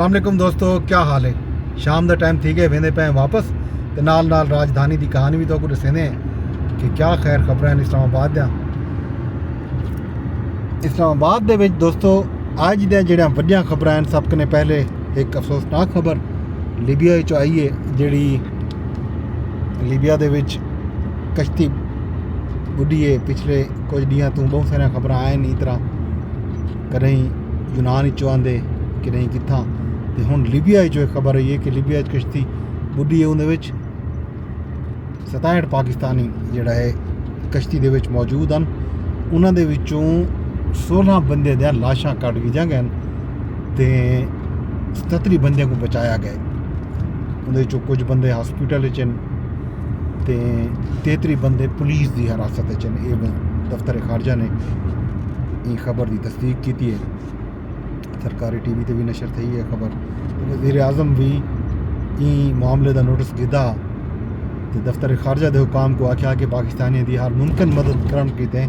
अस्सलामुअलैकुम दोस्तों, क्या हाल है। शाम का टाइम थी गए वेंदे पे वापस ते नाल नाल राजधानी की कहानी भी तो दसेंदे कि क्या खैर खबर हैं इस्लामाबाद दा। इस्लामाबाद दे विच दोस्तों अज दे जेहड़ियां वड्डियां खबरां हैं, सब कने पहले एक अफसोसनाक खबर लीबिया चो आई है। जिहड़ी लीबिया दे विच कश्ती बुड्डी है। पिछले कुछ दिनों तो बहुत सारिया खबर आए नहीं तरह कदें यूनान चो आंदे कि नहीं कित्थां ते हुण लीबिया जो एक खबर आई है कि लीबिया कश्ती बुड्डी है। उहदे विच 67 पाकिस्तानी जिहड़ा है कश्ती दे विच मौजूद हैं। उन्हां दे विचों 16 बंदे दी लाशां कट गईयां गए ते 77 बंदे को बचाया गया। उहदे चों कुछ बंदे हॉस्पिटल च ते 33 बंदे पुलिस की हिरासत च। ये दफ्तर खारजा ने ये खबर की तस्दीक की है। सरकारी टीवी ते भी नशर थी है खबर। वज़ीर आज़म भी ई मामले का नोटिस गिदा तो दफ्तर खारजा के हुकाम को आख्या कि पाकिस्तानियों की हर मुमकिन मदद करन कीते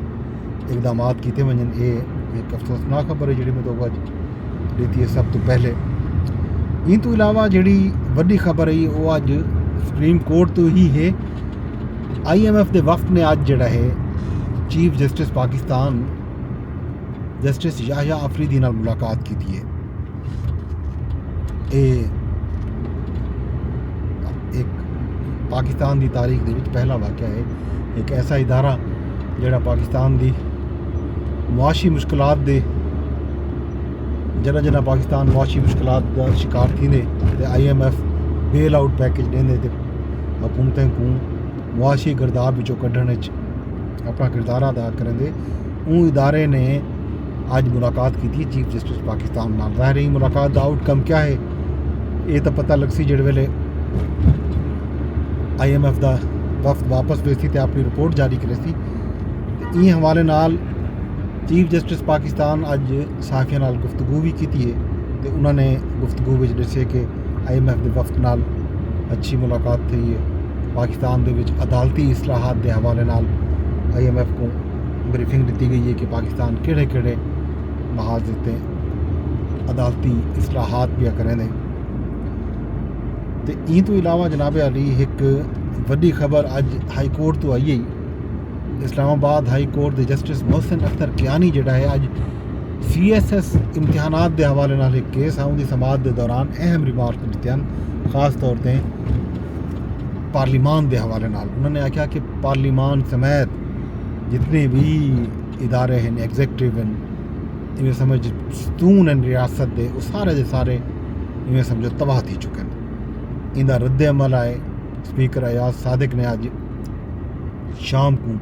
इकदाम किए वजन। ये एक अफसोसनाक खबर है जी मैं तो अज दी है सब तो पहले। इन तो इलावा जी वड्डी खबर है वो अज सुप्रीम कोर्ट तो ही है। IMF के वफ्त ने अज जड़ा है chief justice Pakistan justice Yahya Afridi नाल मुलाकात की है। एक पाकिस्तान की तारीख के पहला वाक़या है। एक ऐसा इदारा जोड़ा पाकिस्तान की मुआशी मुश्किलात दे जना पाकिस्तान मुआशी मुश्किलात का शिकार थी IMF बेल आउट पैकेज देंदे ते हुकूमतें को मुआशी गिरदाब विचों कढ़ने अपना किरदार अदा करेंदे। उन इदारे ने आज मुलाकात की थी चीफ जस्टिस पाकिस्तान नाल। ज़ाहिर है मुलाकात का आउटकम क्या है ये तो पता लग सी जिस वेले IMF का वफ्त वापस भेजी तो अपनी रिपोर्ट जारी करे सी। ई हवाले नाल चीफ जस्टिस पाकिस्तान अज सहाफिया नाल गुफ्तगू भी की है तो उन्होंने गुफ्तगू में दसे कि IMF के वफ्त नाल अच्छी मुलाकात थी है। पाकिस्तान के विच अदालती इसलाहात के हवाले नाल IMF को ब्रीफिंग दी गई है कि पाकिस्तान किहड़े किहड़े महाज उत्ते अदालती इसलाहात भी करें दे। तो ई तो इलावा जनाब अली एक वड्डी खबर अज हाई कोर्ट तो आई है। इस्लामाबाद हाई कोर्ट के जस्टिस मोहसिन अख्तर कियानी जोड़ा है अज CSS इम्तिहानात के हवाले नाल एक केस है उनकी समात के दौरान अहम रिमार्क दिते हैं। खास तौर पर पार्लीमान के हवाले नाल उन्होंने आख्या कि पार्लीमान समेत जितने भी इदारे हैं एग्जैक्टिव हैं इवें समझ सतून हैं रियासत के वो सारे के सारे इवें समझो तबाह थी चुके हैं। इनका रद्द अमल आए स्पीकर अयाज सादिक ने अज शाम को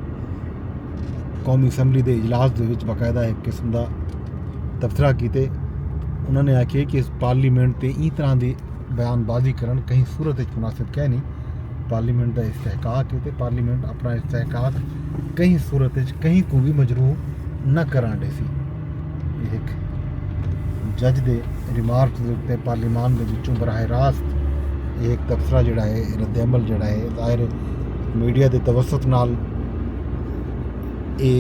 कौमी असैम्बली के इजलास के बाकायदा एक किस्म का तबसरा किए। उन्होंने आखे कि इस पार्लीमेंट से ई तरह की बयानबाजी करन कहीं सूरत मुनासिब कह नहीं। पार्लीमेंट का इस्तेहकाक है तो पार्लीमेंट अपना इस्तेहकाक कहीं सूरत कहीं को भी मजरूह न कराने सी। एक जज के रिमार्क के पार्लीमान के विचों बराह रास्त एक तबसरा जोड़ा है रद्द अमल जोड़ा है ज़ाहिर मीडिया के तवसत नाल ये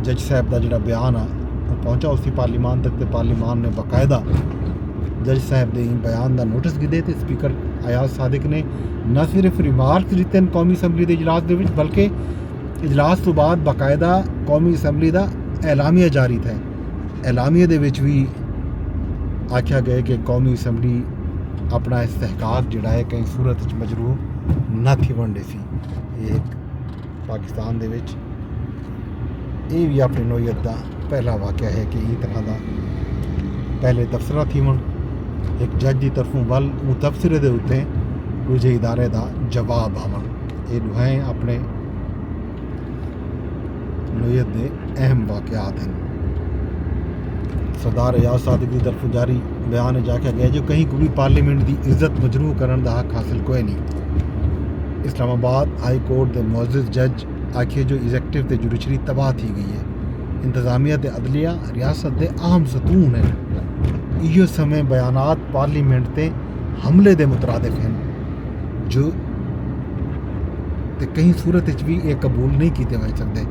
जज साहब का जोड़ा बयान आ पहुँचा उसी पार्लीमान तक। तो पार्लीमान ने बाकायदा जज साहब के बयान का नोटिस गिदे तो स्पीकर अयाज सादिक ने न सिर्फ रिमार्क दिते हैं कौमी असैम्बली के इजलास के बल्कि इजलास तो बाद बाकायदा कौमी असैम्बली का ऐलामिया जारी था। ऐलामिया दे विच भी आख्या गया कि कौमी असैम्बली अपना इस्तेहकाक जोड़ा है कहीं सूरत मजरूह न थी वनडे सी। एक पाकिस्तान दे विच ये भी अपनी नोयत का पहला वाक़या है कि इस तरह का पहले तबसरा थी वन एक जज की तरफों वल तबसरे के उत्ते दूजे इदारे का जवाब आवन। ये दुहें अपने नोयत के अहम वाक़यात हैं। सरदार अयाज सादिक की तरफों जारी बयान आख्या गया जो कहीं को भी पार्लीमेंट की इज्जत मजरूह करने का हक हासिल कोई नहीं। इस्लामाबाद हाई कोर्ट के मुअज़्ज़िज़ जज आखिए जो एग्जैक्टिव ते जुडिशरी तबाह थी गई है। इंतजामिया ते अदलिया रियासत के अहम सतून हैं। इो समय बयानात पार्लीमेंट ते हमले के मुतरादिफ हैं जो कहीं सूरत भी ये कबूल नहीं किए जा सकते।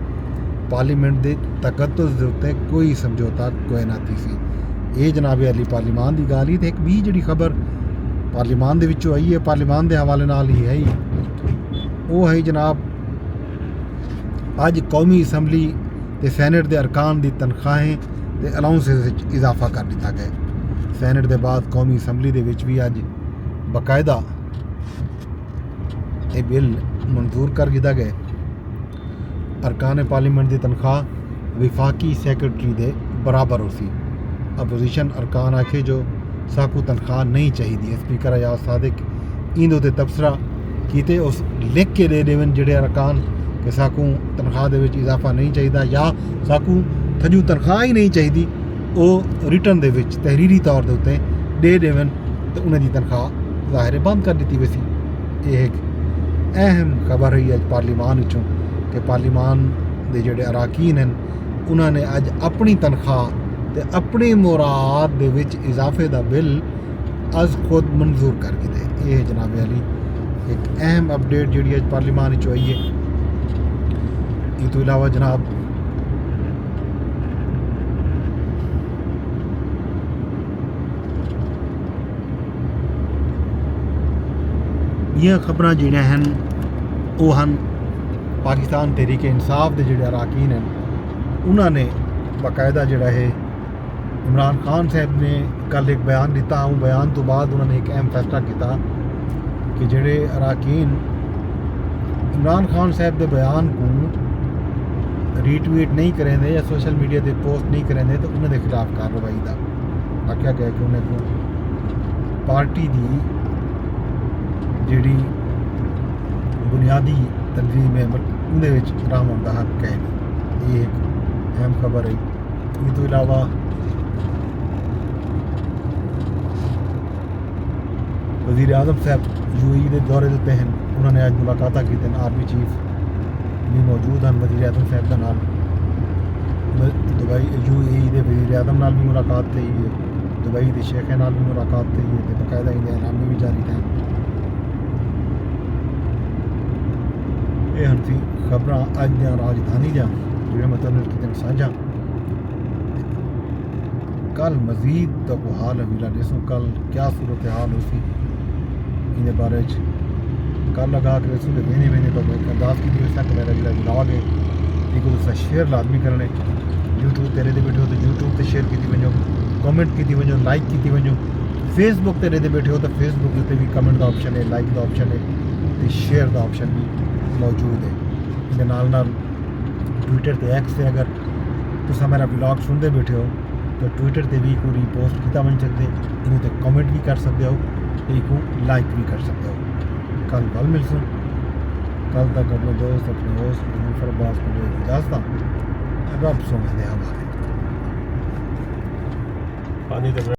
पार्लीमेंट के तकद्दुस के उत्ते कोई समझौता कोई ना थी सी। ਇਹ ਜਨਾਬ ਅਲੀ ਪਾਰਲੀਮਾਨ ਦੀ ਗੱਲ ਹੀ। ਤੇ ਇੱਕ ਵੀ ਜਿਹੜੀ ਖਬਰ ਪਾਰਲੀਮਾਨ ਦੇ ਵਿੱਚੋਂ ਆਈ ਹੈ, ਪਾਰਲੀਮਾਨ ਦੇ ਹਵਾਲੇ ਨਾਲ ਹੀ ਹੈ ਹੀ, ਉਹ ਹੈ ਜਨਾਬ ਅੱਜ ਕੌਮੀ ਅਸੈਂਬਲੀ ਤੇ ਸੈਨੇਟ ਦੇ ਅਰਕਾਨ ਦੀ ਤਨਖਾਹਾਂ ਤੇ ਅਲਾਉਂਸਸ ਵਿੱਚ ਇਜ਼ਾਫਾ ਕਰ ਦਿੱਤਾ ਗਿਆ। ਸੈਨੇਟ ਦੇ ਬਾਅਦ ਕੌਮੀ ਅਸੈਂਬਲੀ ਦੇ ਵਿੱਚ ਵੀ ਅੱਜ ਬਾਕਾਇਦਾ ਇਹ ਬਿੱਲ ਮਨਜ਼ੂਰ ਕਰ ਦਿੱਤਾ ਗਿਆ। ਅਰਕਾਨ ਪਾਰਲੀਮੈਂਟ ਦੀ ਤਨਖਾਹ ਵਿਫਾਕੀ ਸੈਕਟਰੀ ਦੇ ਬਰਾबर हो सी। अपोजिशन अरकान आखे जो साकू तनख्वाह नहीं चाहिए। स्पीकर अयाज सादिक इंदे उत्ते तबसरा कीते उस लिख के दे देवन जेडे अरकान कि साकू तनख्वाह दे विच इजाफा नहीं चाहिए या साकू थजू तनख्वाह ही नहीं चाहिए, वो रिटर्न दे विच तहरीरी तौर के उत्ते दे देवन तो उन्हें दी तनख्वाह ज़ाहिर बंद कर दी वैसी। ये एक अहम खबर रही अज पार्लीमान विचों कि पार्लीमान के जोड़े अराकीन हैं उन्होंने अज अपनी तनख्वाह ते अपनी मुराद दे विच इजाफे का बिल अज खुद मंजूर कर दिते। ये जनाब अली एक अहम अपडेट जी अज पार्लीमान विचों आई है। इस तो इलावा जनाब ये खबर जिहड़ियां हैं वो हैं पाकिस्तान तहरीक इंसाफ के जोड़े अराकीन हैं उन्होंने बाकायदा जोड़ा है इमरान खान साहब ने कल एक बयान दिता। बयान तो बाद उन्होंने एक अहम फैसला किया कि जोड़े अराकीन इमरान खान साहब के बयान को रीट्वीट नहीं करेंगे या सोशल मीडिया पर पोस्ट नहीं करेंगे तो उन्होंने खिलाफ कार्रवाई का आख्या गया कि उन्हें को पार्टी की जी बुनियादी तंजीम है उन्हें राहमन का हक है। ये एक अहम खबर है। इस तो इलावा वज़ीर आज़म साहब यूएई के दौरे देते हैं। उन्होंने आज मुलाकात की आर्मी चीफ भी मौजूद हैं वज़ीर आज़म साहब के नाल। दुबई यूएई के वज़ीर आज़म नाल भी मुलाकात थी है, दुबई के शेख नाल भी मुलाकात थी है, बाकायदा इन्हें ऐलान भी जारी थे। ये हैं सी खबर अज द राजधानी जा जो मतलब कि साझा। कल मजीद तक हाल हवीला देसों कल क्या सूरत हाल हो सी इन बारे कल लगा के रसूल वेने वेने तो अरदास की व्यवस्था कि मेरा जो ब्लॉग है ये उसका शेयर लाजमी करने। यूट्यूब तेरे दे बैठे हो तो यूट्यूब पर शेयर की वजो, कमेंट की वजो, लाइक की वजो। फेसबुक तेरे दे बैठे हो तो फेसबुक उत्ते भी कमेंट का ऑप्शन है, लाइक का ऑप्शन है तो शेयर का ऑप्शन भी मौजूद है। इहदे नाल ट्विटर ते एक्स से अगर तुसा मेरा ब्लॉग सुनते बैठे हो तो ट्विटर ते भी कोई पोस्ट किया बन सकते, इन्हें तो कमेंट भी कर सकते हो, एक लाइक भी कर सकते हो। कल गल मिलसूँ, कल तक अपने दोस्त अपने होस्ट मुनफर अब्बास को इजाज़त रब सोने दे हवाले।